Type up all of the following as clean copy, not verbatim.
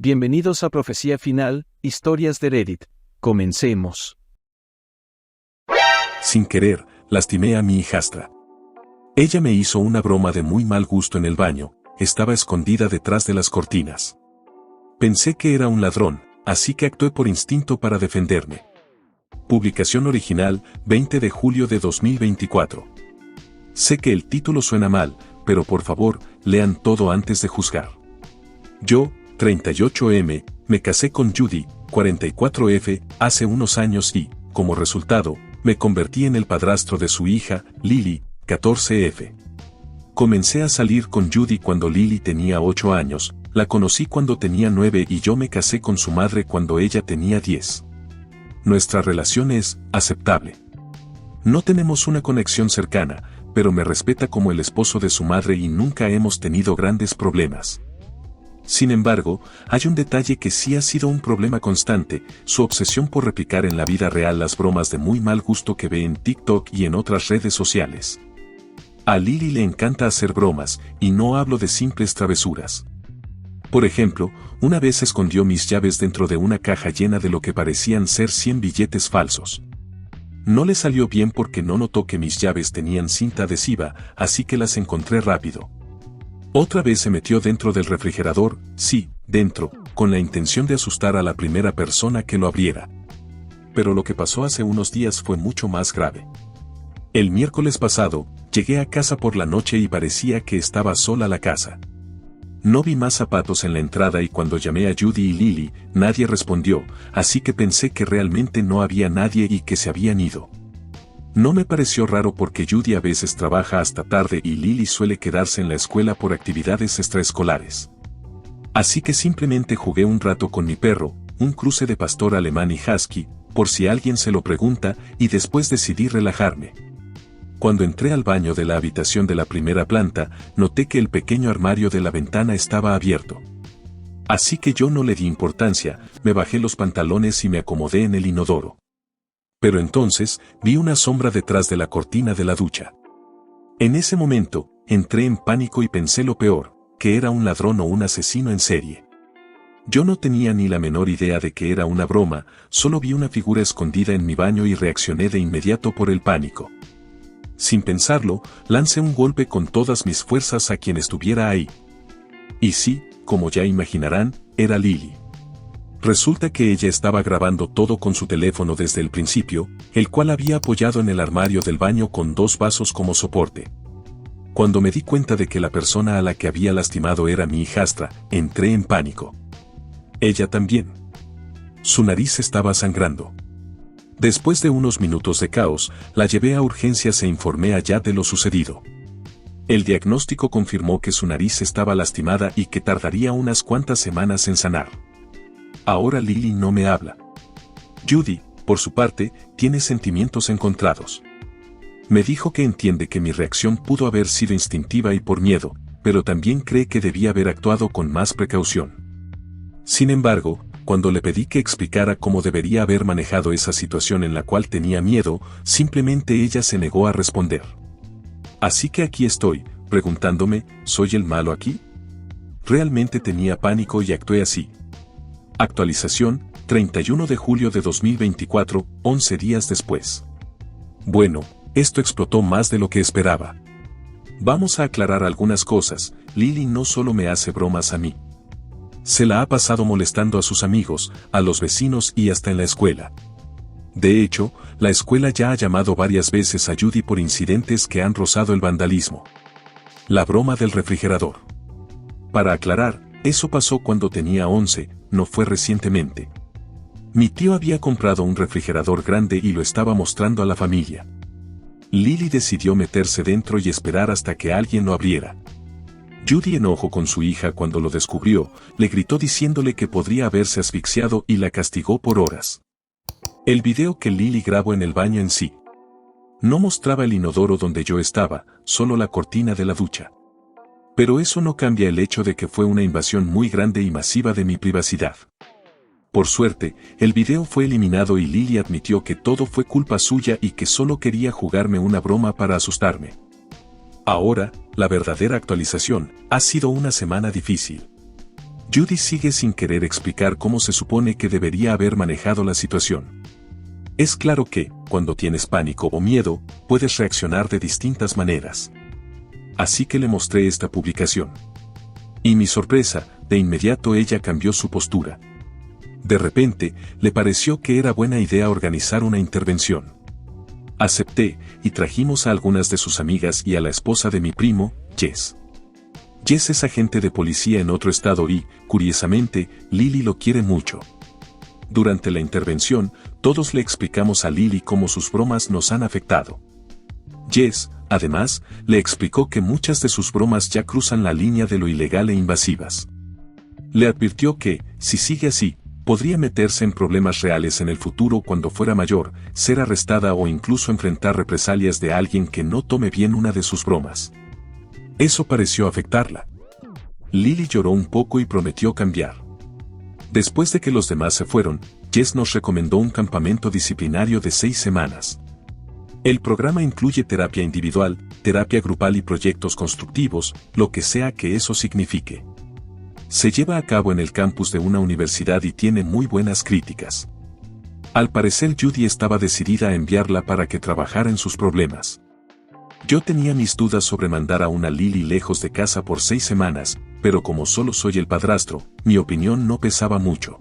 Bienvenidos a Profecía Final, Historias de Reddit. Comencemos. Sin querer, lastimé a mi hijastra. Ella me hizo una broma de muy mal gusto en el baño, estaba escondida detrás de las cortinas. Pensé que era un ladrón, así que actué por instinto para defenderme. Publicación original, 20 de julio de 2024. Sé que el título suena mal, pero por favor, lean todo antes de juzgar. Yo, 38M, me casé con Judy, 44F, hace unos años y, como resultado, me convertí en el padrastro de su hija, Lily, 14F. Comencé a salir con Judy cuando Lily tenía 8 años, la conocí cuando tenía 9 y yo me casé con su madre cuando ella tenía 10. Nuestra relación es aceptable. No tenemos una conexión cercana, pero me respeta como el esposo de su madre y nunca hemos tenido grandes problemas. Sin embargo, hay un detalle que sí ha sido un problema constante, su obsesión por replicar en la vida real las bromas de muy mal gusto que ve en TikTok y en otras redes sociales. A Lily le encanta hacer bromas, y no hablo de simples travesuras. Por ejemplo, una vez escondió mis llaves dentro de una caja llena de lo que parecían ser 100 billetes falsos. No le salió bien porque no notó que mis llaves tenían cinta adhesiva, así que las encontré rápido. Otra vez se metió dentro del refrigerador, sí, dentro, con la intención de asustar a la primera persona que lo abriera. Pero lo que pasó hace unos días fue mucho más grave. El miércoles pasado, llegué a casa por la noche y parecía que estaba sola la casa. No vi más zapatos en la entrada y cuando llamé a Judy y Lily, nadie respondió, así que pensé que realmente no había nadie y que se habían ido. No me pareció raro porque Judy a veces trabaja hasta tarde y Lily suele quedarse en la escuela por actividades extraescolares. Así que simplemente jugué un rato con mi perro, un cruce de pastor alemán y husky, por si alguien se lo pregunta, y después decidí relajarme. Cuando entré al baño de la habitación de la primera planta, noté que el pequeño armario de la ventana estaba abierto. Así que yo no le di importancia, me bajé los pantalones y me acomodé en el inodoro. Pero entonces, vi una sombra detrás de la cortina de la ducha. En ese momento, entré en pánico y pensé lo peor, que era un ladrón o un asesino en serie. Yo no tenía ni la menor idea de que era una broma, solo vi una figura escondida en mi baño y reaccioné de inmediato por el pánico. Sin pensarlo, lancé un golpe con todas mis fuerzas a quien estuviera ahí. Y sí, como ya imaginarán, era Lily. Resulta que ella estaba grabando todo con su teléfono desde el principio, el cual había apoyado en el armario del baño con 2 vasos como soporte. Cuando me di cuenta de que la persona a la que había lastimado era mi hijastra, entré en pánico. Ella también. Su nariz estaba sangrando. Después de unos minutos de caos, la llevé a urgencias e informé allá de lo sucedido. El diagnóstico confirmó que su nariz estaba lastimada y que tardaría unas cuantas semanas en sanar. Ahora Lily no me habla. Judy, por su parte, tiene sentimientos encontrados. Me dijo que entiende que mi reacción pudo haber sido instintiva y por miedo, pero también cree que debía haber actuado con más precaución. Sin embargo, cuando le pedí que explicara cómo debería haber manejado esa situación en la cual tenía miedo, simplemente ella se negó a responder. Así que aquí estoy, preguntándome, ¿soy el malo aquí? Realmente tenía pánico y actué así. Actualización, 31 de julio de 2024, 11 días después. Bueno, esto explotó más de lo que esperaba. Vamos a aclarar algunas cosas, Lily no solo me hace bromas a mí. Se la ha pasado molestando a sus amigos, a los vecinos y hasta en la escuela. De hecho, la escuela ya ha llamado varias veces a Judy por incidentes que han rozado el vandalismo. La broma del refrigerador. Para aclarar, eso pasó cuando tenía 11, no fue recientemente. Mi tío había comprado un refrigerador grande y lo estaba mostrando a la familia. Lily decidió meterse dentro y esperar hasta que alguien lo abriera. Judy enojó con su hija cuando lo descubrió, le gritó diciéndole que podría haberse asfixiado y la castigó por horas. El video que Lily grabó en el baño en sí no mostraba el inodoro donde yo estaba, solo la cortina de la ducha. Pero eso no cambia el hecho de que fue una invasión muy grande y masiva de mi privacidad. Por suerte, el video fue eliminado y Lily admitió que todo fue culpa suya y que solo quería jugarme una broma para asustarme. Ahora, la verdadera actualización, ha sido una semana difícil. Judy sigue sin querer explicar cómo se supone que debería haber manejado la situación. Es claro que, cuando tienes pánico o miedo, puedes reaccionar de distintas maneras. Así que le mostré esta publicación. Y mi sorpresa, de inmediato ella cambió su postura. De repente, le pareció que era buena idea organizar una intervención. Acepté, y trajimos a algunas de sus amigas y a la esposa de mi primo, Jess. Jess es agente de policía en otro estado y, curiosamente, Lily lo quiere mucho. Durante la intervención, todos le explicamos a Lily cómo sus bromas nos han afectado. Jess, además, le explicó que muchas de sus bromas ya cruzan la línea de lo ilegal e invasivas. Le advirtió que, si sigue así, podría meterse en problemas reales en el futuro cuando fuera mayor, ser arrestada o incluso enfrentar represalias de alguien que no tome bien una de sus bromas. Eso pareció afectarla. Lily lloró un poco y prometió cambiar. Después de que los demás se fueron, Jess nos recomendó un campamento disciplinario de 6 semanas. El programa incluye terapia individual, terapia grupal y proyectos constructivos, lo que sea que eso signifique. Se lleva a cabo en el campus de una universidad y tiene muy buenas críticas. Al parecer Judy estaba decidida a enviarla para que trabajara en sus problemas. Yo tenía mis dudas sobre mandar a una Lily lejos de casa por 6 semanas, pero como solo soy el padrastro, mi opinión no pesaba mucho.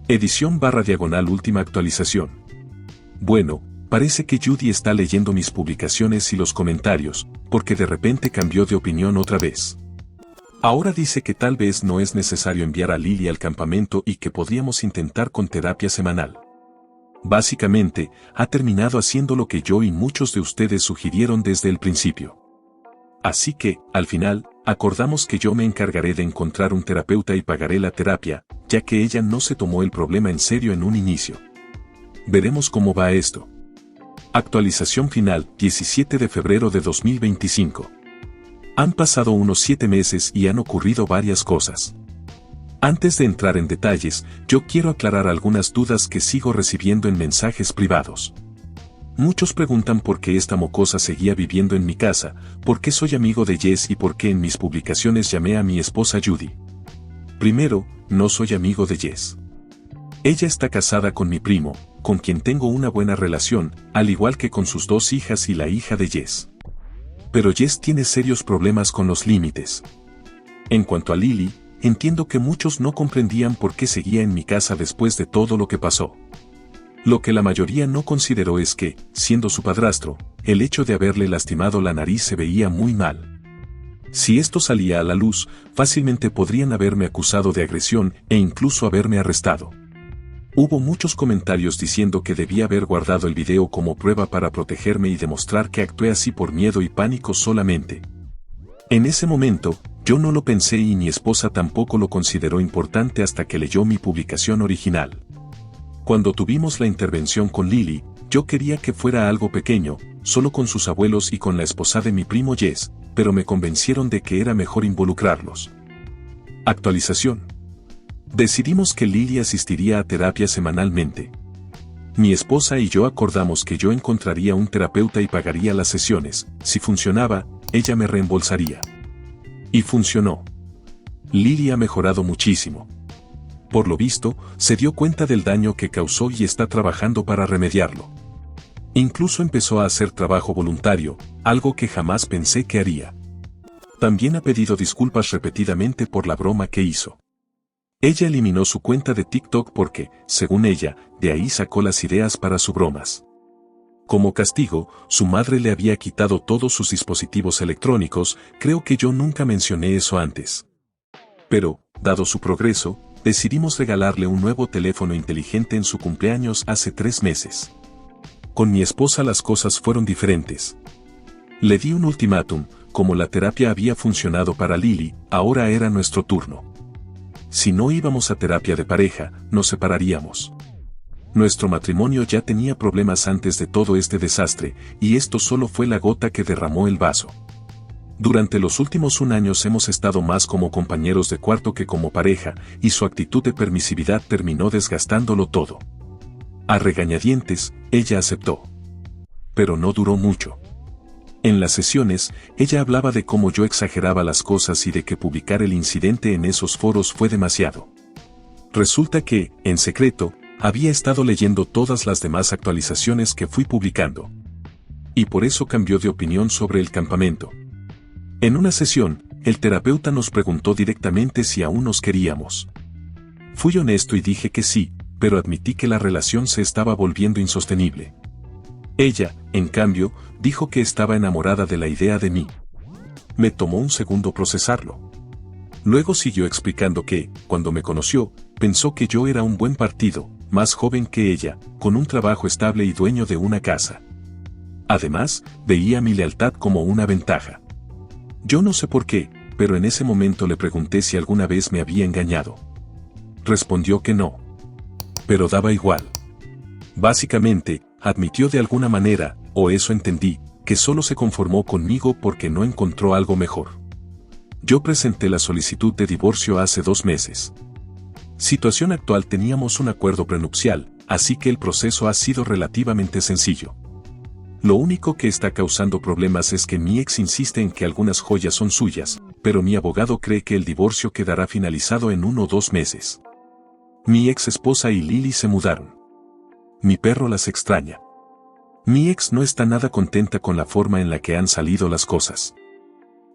Edición/diagonal última actualización. Bueno, parece que Judy está leyendo mis publicaciones y los comentarios, porque de repente cambió de opinión otra vez. Ahora dice que tal vez no es necesario enviar a Lily al campamento y que podríamos intentar con terapia semanal. Básicamente, ha terminado haciendo lo que yo y muchos de ustedes sugirieron desde el principio. Así que, al final, acordamos que yo me encargaré de encontrar un terapeuta y pagaré la terapia, ya que ella no se tomó el problema en serio en un inicio. Veremos cómo va esto. Actualización final, 17 de febrero de 2025. Han pasado unos 7 meses y han ocurrido varias cosas. Antes de entrar en detalles, yo quiero aclarar algunas dudas que sigo recibiendo en mensajes privados. Muchos preguntan por qué esta mocosa seguía viviendo en mi casa, por qué soy amigo de Jess y por qué en mis publicaciones llamé a mi esposa Judy. Primero, no soy amigo de Jess. Ella está casada con mi primo, con quien tengo una buena relación, al igual que con sus 2 hijas y la hija de Jess. Pero Jess tiene serios problemas con los límites. En cuanto a Lily, entiendo que muchos no comprendían por qué seguía en mi casa después de todo lo que pasó. Lo que la mayoría no consideró es que, siendo su padrastro, el hecho de haberle lastimado la nariz se veía muy mal. Si esto salía a la luz, fácilmente podrían haberme acusado de agresión e incluso haberme arrestado. Hubo muchos comentarios diciendo que debía haber guardado el video como prueba para protegerme y demostrar que actué así por miedo y pánico solamente. En ese momento, yo no lo pensé y mi esposa tampoco lo consideró importante hasta que leyó mi publicación original. Cuando tuvimos la intervención con Lily, yo quería que fuera algo pequeño, solo con sus abuelos y con la esposa de mi primo Jess, pero me convencieron de que era mejor involucrarlos. Actualización. Decidimos que Lily asistiría a terapia semanalmente. Mi esposa y yo acordamos que yo encontraría un terapeuta y pagaría las sesiones. Si funcionaba, ella me reembolsaría. Y funcionó. Lily ha mejorado muchísimo. Por lo visto, se dio cuenta del daño que causó y está trabajando para remediarlo. Incluso empezó a hacer trabajo voluntario, algo que jamás pensé que haría. También ha pedido disculpas repetidamente por la broma que hizo. Ella eliminó su cuenta de TikTok porque, según ella, de ahí sacó las ideas para sus bromas. Como castigo, su madre le había quitado todos sus dispositivos electrónicos, creo que yo nunca mencioné eso antes. Pero, dado su progreso, decidimos regalarle un nuevo teléfono inteligente en su cumpleaños hace 3 meses. Con mi esposa las cosas fueron diferentes. Le di un ultimátum, como la terapia había funcionado para Lily, ahora era nuestro turno. Si no íbamos a terapia de pareja, nos separaríamos. Nuestro matrimonio ya tenía problemas antes de todo este desastre, y esto solo fue la gota que derramó el vaso. Durante los últimos 1 año hemos estado más como compañeros de cuarto que como pareja, y su actitud de permisividad terminó desgastándolo todo. A regañadientes, ella aceptó. Pero no duró mucho. En las sesiones, ella hablaba de cómo yo exageraba las cosas y de que publicar el incidente en esos foros fue demasiado. Resulta que, en secreto, había estado leyendo todas las demás actualizaciones que fui publicando. Y por eso cambió de opinión sobre el campamento. En una sesión, el terapeuta nos preguntó directamente si aún nos queríamos. Fui honesto y dije que sí, pero admití que la relación se estaba volviendo insostenible. Ella, en cambio, dijo que estaba enamorada de la idea de mí. Me tomó un segundo procesarlo. Luego siguió explicando que, cuando me conoció, pensó que yo era un buen partido, más joven que ella, con un trabajo estable y dueño de una casa. Además, veía mi lealtad como una ventaja. Yo no sé por qué, pero en ese momento le pregunté si alguna vez me había engañado. Respondió que no. Pero daba igual. Básicamente, admitió de alguna manera, o eso entendí, que solo se conformó conmigo porque no encontró algo mejor. Yo presenté la solicitud de divorcio hace 2 meses. Situación actual: teníamos un acuerdo prenupcial, así que el proceso ha sido relativamente sencillo. Lo único que está causando problemas es que mi ex insiste en que algunas joyas son suyas, pero mi abogado cree que el divorcio quedará finalizado en 1 o 2 meses. Mi ex esposa y Lily se mudaron. Mi perro las extraña. Mi ex no está nada contenta con la forma en la que han salido las cosas.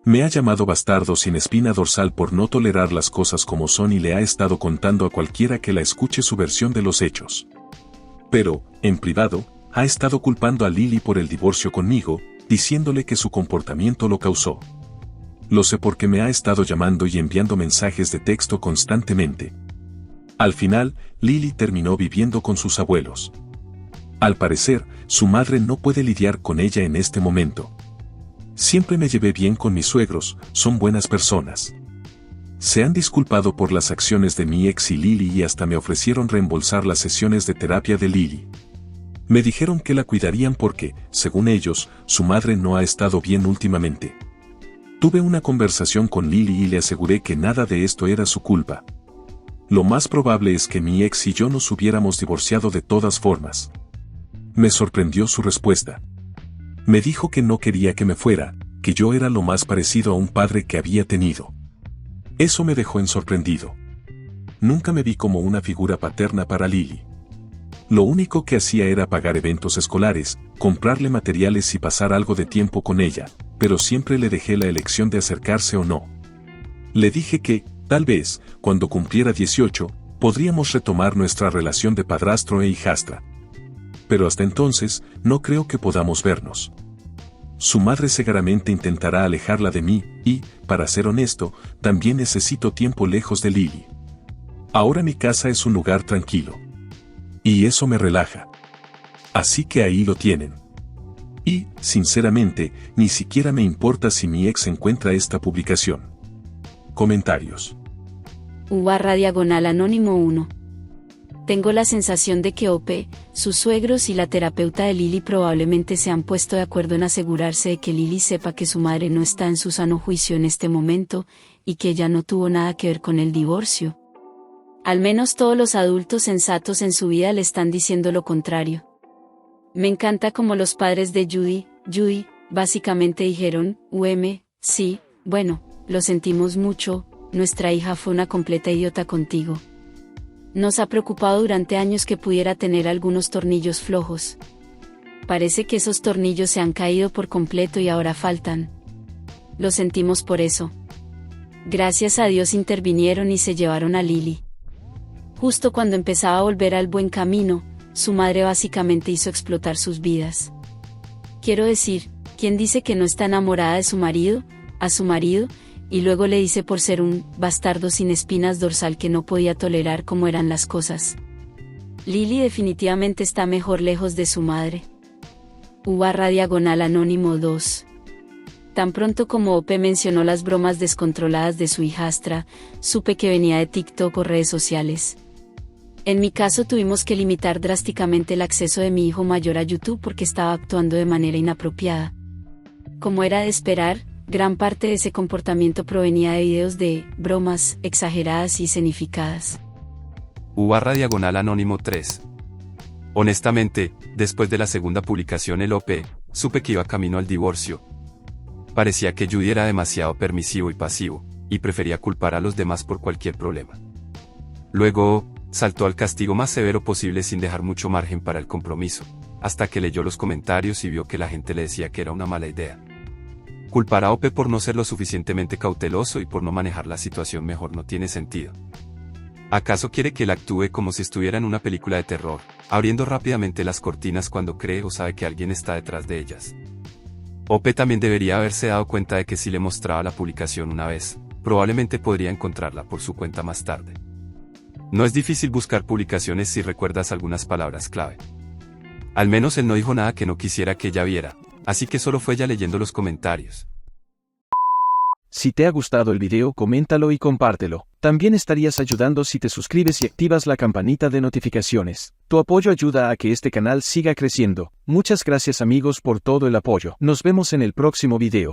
Me ha llamado bastardo sin espina dorsal por no tolerar las cosas como son y le ha estado contando a cualquiera que la escuche su versión de los hechos. Pero, en privado, ha estado culpando a Lily por el divorcio conmigo, diciéndole que su comportamiento lo causó. Lo sé porque me ha estado llamando y enviando mensajes de texto constantemente. Al final, Lily terminó viviendo con sus abuelos. Al parecer, su madre no puede lidiar con ella en este momento. Siempre me llevé bien con mis suegros, son buenas personas. Se han disculpado por las acciones de mi ex y Lily y hasta me ofrecieron reembolsar las sesiones de terapia de Lily. Me dijeron que la cuidarían porque, según ellos, su madre no ha estado bien últimamente. Tuve una conversación con Lily y le aseguré que nada de esto era su culpa. Lo más probable es que mi ex y yo nos hubiéramos divorciado de todas formas. Me sorprendió su respuesta. Me dijo que no quería que me fuera, que yo era lo más parecido a un padre que había tenido. Eso me dejó sorprendido. Nunca me vi como una figura paterna para Lily. Lo único que hacía era pagar eventos escolares, comprarle materiales y pasar algo de tiempo con ella, pero siempre le dejé la elección de acercarse o no. Le dije que, tal vez, cuando cumpliera 18, podríamos retomar nuestra relación de padrastro e hijastra. Pero hasta entonces, no creo que podamos vernos. Su madre seguramente intentará alejarla de mí, y, para ser honesto, también necesito tiempo lejos de Lily. Ahora mi casa es un lugar tranquilo. Y eso me relaja. Así que ahí lo tienen. Y, sinceramente, ni siquiera me importa si mi ex encuentra esta publicación. Comentarios. U/Anónimo 1. Tengo la sensación de que OP, sus suegros y la terapeuta de Lily probablemente se han puesto de acuerdo en asegurarse de que Lily sepa que su madre no está en su sano juicio en este momento, y que ella no tuvo nada que ver con el divorcio. Al menos todos los adultos sensatos en su vida le están diciendo lo contrario. Me encanta como los padres de Judy, básicamente dijeron, sí, bueno, lo sentimos mucho, nuestra hija fue una completa idiota contigo. Nos ha preocupado durante años que pudiera tener algunos tornillos flojos. Parece que esos tornillos se han caído por completo y ahora faltan. Lo sentimos por eso. Gracias a Dios intervinieron y se llevaron a Lily. Justo cuando empezaba a volver al buen camino, su madre básicamente hizo explotar sus vidas. Quiero decir, ¿quién dice que no está enamorada de su marido, a su marido, y luego le dice por ser un bastardo sin espinas dorsal que no podía tolerar cómo eran las cosas? Lily definitivamente está mejor lejos de su madre. U/Anónimo 2. Tan pronto como OP mencionó las bromas descontroladas de su hijastra, supe que venía de TikTok o redes sociales. En mi caso tuvimos que limitar drásticamente el acceso de mi hijo mayor a YouTube porque estaba actuando de manera inapropiada. Como era de esperar, gran parte de ese comportamiento provenía de videos de bromas exageradas y escenificadas. U/Anónimo 3. Honestamente, después de la segunda publicación el OP, supe que iba camino al divorcio, Parecía que Judy era demasiado permisivo y pasivo, y prefería culpar a los demás por cualquier problema. Luego, saltó al castigo más severo posible sin dejar mucho margen para el compromiso, hasta que leyó los comentarios y vio que la gente le decía que era una mala idea. Culpar a Ope por no ser lo suficientemente cauteloso y por no manejar la situación mejor no tiene sentido. ¿Acaso quiere que él actúe como si estuviera en una película de terror, abriendo rápidamente las cortinas cuando cree o sabe que alguien está detrás de ellas? Ope también debería haberse dado cuenta de que si le mostraba la publicación una vez, probablemente podría encontrarla por su cuenta más tarde. No es difícil buscar publicaciones si recuerdas algunas palabras clave. Al menos él no dijo nada que no quisiera que ella viera, así que solo fue ella leyendo los comentarios. Si te ha gustado el video, coméntalo y compártelo. También estarías ayudando si te suscribes y activas la campanita de notificaciones. Tu apoyo ayuda a que este canal siga creciendo. Muchas gracias amigos por todo el apoyo. Nos vemos en el próximo video.